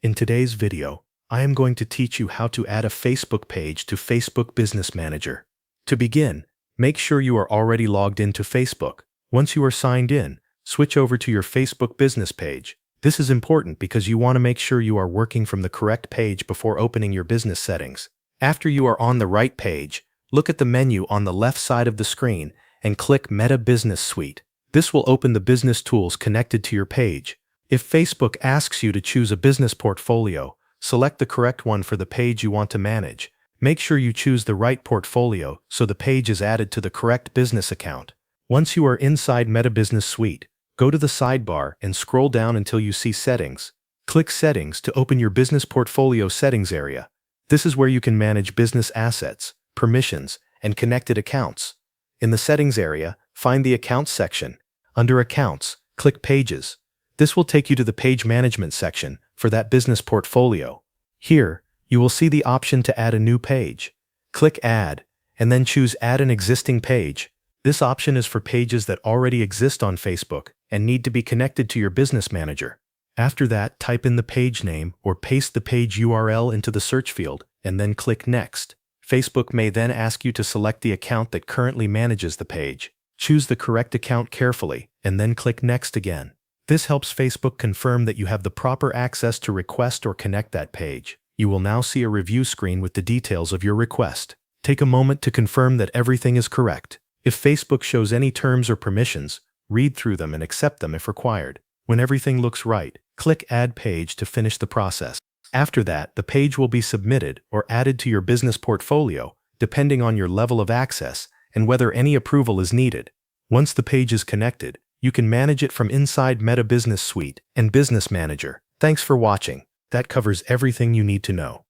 In today's video, I am going to teach you how to add a Facebook page to Facebook Business Manager. To begin, make sure you are already logged into Facebook. Once you are signed in, switch over to your Facebook business page. This is important because you want to make sure you are working from the correct page before opening your business settings. After you are on the right page, look at the menu on the left side of the screen and click Meta Business Suite. This will open the business tools connected to your page. If Facebook asks you to choose a business portfolio, select the correct one for the page you want to manage. Make sure you choose the right portfolio so the page is added to the correct business account. Once you are inside Meta Business Suite, go to the sidebar and scroll down until you see Settings. Click Settings to open your business portfolio settings area. This is where you can manage business assets, permissions, and connected accounts. In the Settings area, find the Accounts section. Under Accounts, click Pages. This will take you to the Page Management section for that business portfolio. Here, you will see the option to add a new page. Click Add, and then choose Add an existing page. This option is for pages that already exist on Facebook and need to be connected to your business manager. After that, type in the page name or paste the page URL into the search field, and then click Next. Facebook may then ask you to select the account that currently manages the page. Choose the correct account carefully, and then click Next again. This helps Facebook confirm that you have the proper access to request or connect that page. You will now see a review screen with the details of your request. Take a moment to confirm that everything is correct. If Facebook shows any terms or permissions, read through them and accept them if required. When everything looks right, click Add Page to finish the process. After that, the page will be submitted or added to your business portfolio, depending on your level of access and whether any approval is needed. Once the page is connected, you can manage it from inside Meta Business Suite and Business Manager. Thanks for watching. That covers everything you need to know.